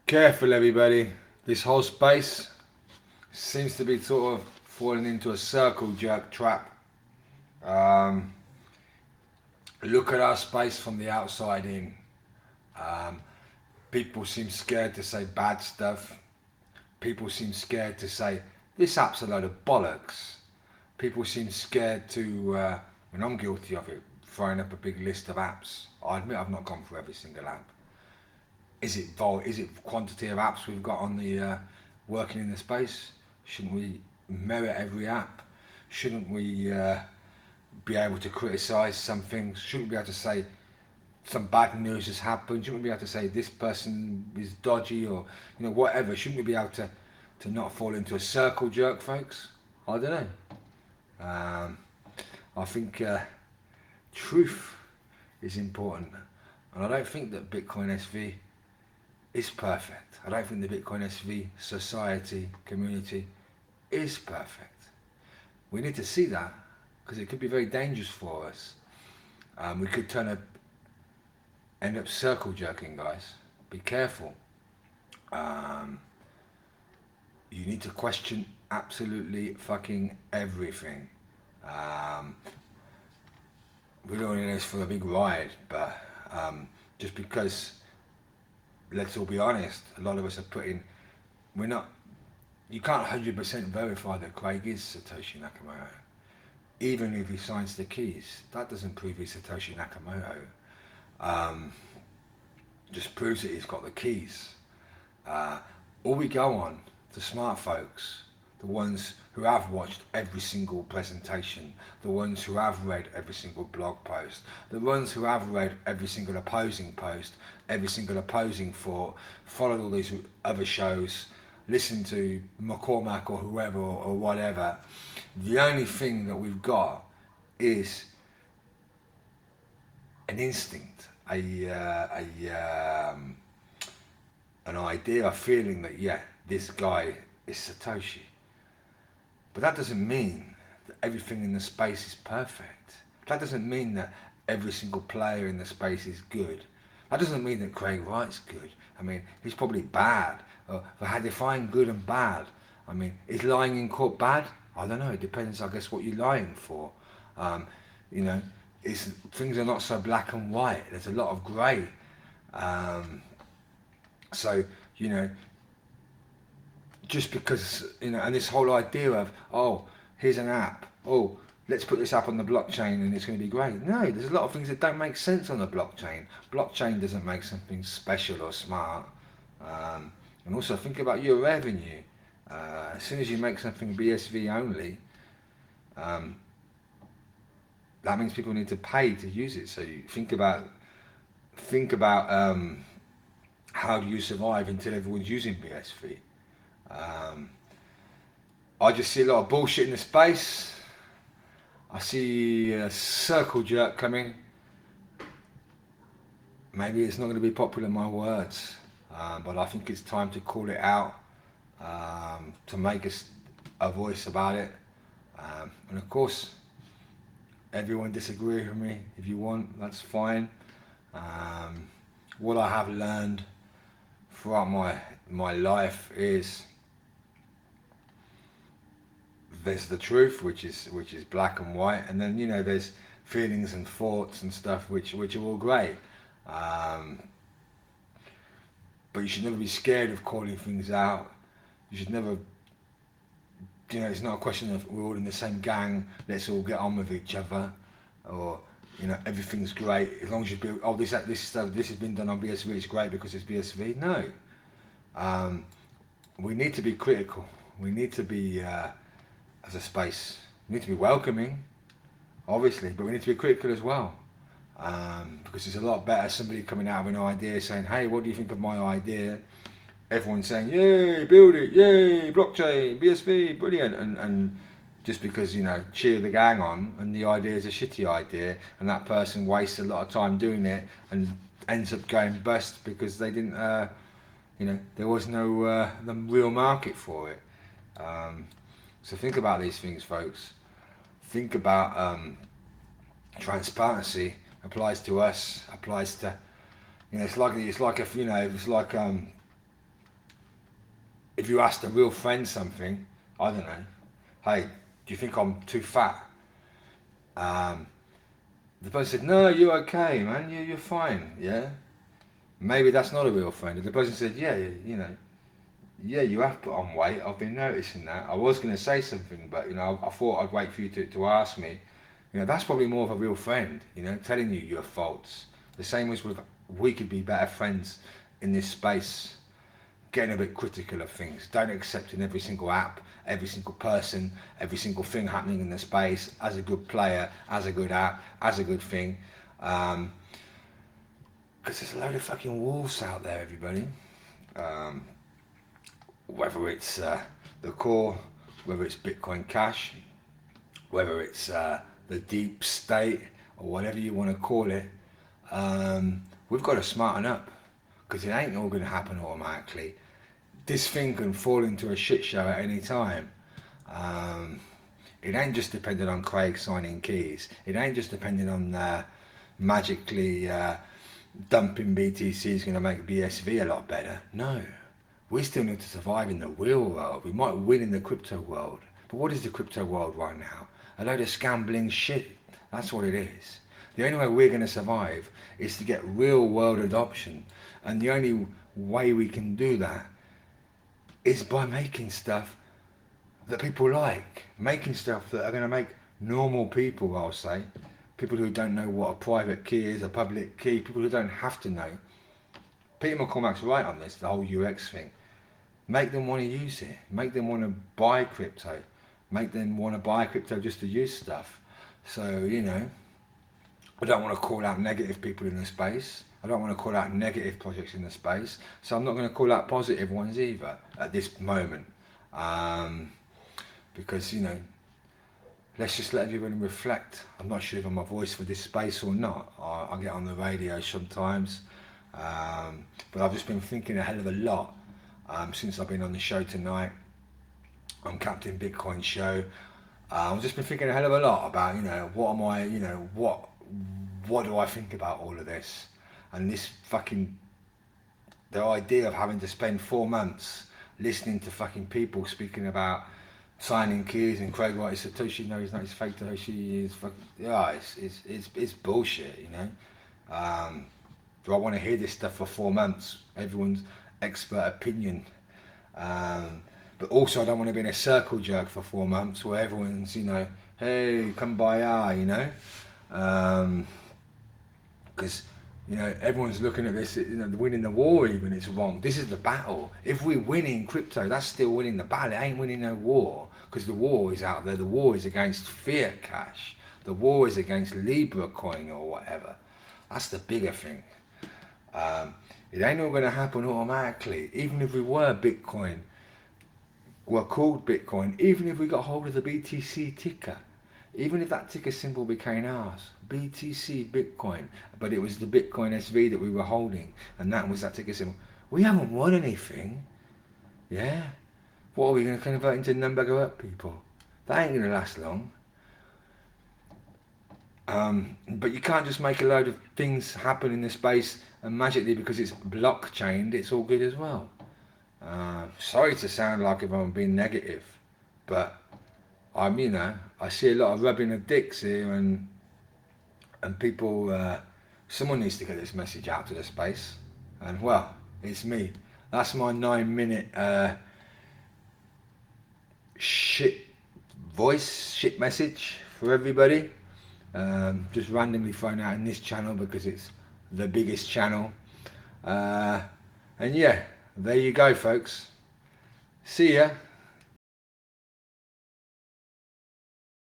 Careful, everybody. This whole space seems to be sort of falling into a circle jerk trap. Um, Look at our space from the outside in. Um, People seem scared to say bad stuff. People seem scared to say this app's a load of bollocks. People seem scared to, and I'm guilty of it, throwing up a big list of apps. I admit I've not gone through every single app. Is it quantity of apps we've got on the working in the space? Shouldn't we merit every app? Shouldn't we be able to criticise some things? Shouldn't we be able to say some bad news has happened? Shouldn't we be able to say this person is dodgy or whatever? Shouldn't we be able to not fall into a circle jerk, folks? I don't know. I think truth is important, and I don't think that Bitcoin SV is perfect. I don't think the Bitcoin SV society community is perfect. We need to see that because it could be very dangerous for us. We could end up circle jerking, guys. Be careful. You need to question absolutely fucking everything. Um, we're all in this for a big ride, but just because, let's all be honest, a lot of us are putting, we're not, you can't 100% verify that Craig is Satoshi Nakamoto. Even if he signs the keys, that doesn't prove he's Satoshi Nakamoto. Just proves that he's got the keys. All we go on, the smart folks, the ones who have watched every single presentation, the ones who have read every single blog post, the ones who have read every single opposing post, every single opposing thought, followed all these other shows, listened to McCormack or whoever or whatever. The only thing that we've got is an instinct, an idea, a feeling that this guy is Satoshi. But that doesn't mean that everything in the space is perfect. That doesn't mean that every single player in the space is good. That doesn't mean that Craig Wright's good. I mean, he's probably bad. But how do you define good and bad? I mean, is lying in court bad? I don't know. It depends, I guess, what you're lying for. Things are not so black and white. There's a lot of grey. Just because, and this whole idea of, here's an app, let's put this app on the blockchain and it's going to be great. No, there's a lot of things that don't make sense on the blockchain. Blockchain doesn't make something special or smart. And also think about your revenue. As soon as you make something BSV only, that means people need to pay to use it. So you think about how do you survive until everyone's using BSV. I just see a lot of bullshit in the space. I see a circle jerk coming. Maybe it's not going to be popular, my words, but I think it's time to call it out, to make a voice about it. And of course, everyone disagree with me if you want, that's fine. What I have learned throughout my life is there's the truth, which is black and white, and then there's feelings and thoughts and stuff which are all grey. But you should never be scared of calling things out. You should never, it's not a question of we're all in the same gang, let's all get on with each other, or everything's great as long as you build. This stuff, this has been done on BSV, it's great because it's BSV. No, we need to be critical. We need to be, as a space, we need to be welcoming, obviously, but we need to be critical as well. Because it's a lot better somebody coming out with an idea saying, hey, what do you think of my idea? Everyone's saying, yay, build it, yay, blockchain, BSV, brilliant, and just because, cheer the gang on, and the idea is a shitty idea, and that person wastes a lot of time doing it and ends up going bust because they didn't, there was no the real market for it. So think about these things, folks. Think about transparency. Applies to us, applies to, it's like if you asked a real friend something, I don't know, hey, do you think I'm too fat? The person said, no, you're okay, man, you're fine, yeah? Maybe that's not a real friend. If the person said, yeah, you know, yeah, you have put on weight, I've been noticing that. I was going to say something, but, you know, I thought I'd wait for you to ask me. You know, that's probably more of a real friend, you know, telling you your faults. The same as with, we could be better friends in this space, getting a bit critical of things. Don't accept in every single app, every single person, every single thing happening in the space as a good player, as a good app, as a good thing. Because there's a load of fucking wolves out there, everybody. Whether it's the core, whether it's Bitcoin Cash, whether it's the deep state, or whatever you want to call it, we've got to smarten up, because it ain't all going to happen automatically. This thing can fall into a shit show at any time. It ain't just dependent on Craig signing keys. It ain't just dependent on magically dumping BTC is going to make BSV a lot better. No. We still need to survive in the real world. We might win in the crypto world. But what is the crypto world right now? A load of scambling shit. That's what it is. The only way we're going to survive is to get real world adoption. And the only way we can do that is by making stuff that people like. Making stuff that are going to make normal people, I'll say. People who don't know what a private key is, a public key. People who don't have to know. Peter McCormack's right on this, the whole UX thing. Make them want to use it. Make them want to buy crypto. Make them want to buy crypto just to use stuff. So, you know, I don't want to call out negative people in the space. I don't want to call out negative projects in the space. So I'm not going to call out positive ones either at this moment. Because, you know, let's just let everybody reflect. I'm not sure if I'm a voice for this space or not. I get on the radio sometimes. But I've just been thinking a hell of a lot since I've been on the show tonight, on Captain Bitcoin show. I've just been thinking a hell of a lot about, you know, what am I, you know, what do I think about all of this? And this fucking, the idea of having to spend 4 months listening to fucking people speaking about signing keys and Craig Wright is Satoshi, no, he's not, he's fake Satoshi, is fucking, yeah, it's bullshit, you know. Do I want to hear this stuff for 4 months? Everyone's expert opinion. But also I don't want to be in a circle jerk for 4 months where everyone's, you know, hey, come by, you know. Because, you know, everyone's looking at this, you know, winning the war even, it's wrong. This is the battle. If we win in crypto, that's still winning the battle. It ain't winning no war. Because the war is out there. The war is against fiat cash. The war is against Libra coin or whatever. That's the bigger thing. It ain't all going to happen automatically. Even if we were Bitcoin, were called Bitcoin, even if we got hold of the BTC ticker, even if that ticker symbol became ours, BTC Bitcoin, but it was the Bitcoin SV that we were holding, and that was that ticker symbol, we haven't won anything. Yeah? What are we going to convert into number go up people? That ain't going to last long. But you can't just make a load of things happen in the space and magically because it's blockchained, it's all good as well. Sorry to sound like if I'm being negative, but I'm, you know, I see a lot of rubbing of dicks here, and people, someone needs to get this message out to the space, and well, it's me. That's my 9-minute shit message for everybody. Just randomly thrown out in this channel because it's the biggest channel. And yeah, there you go, folks. See ya.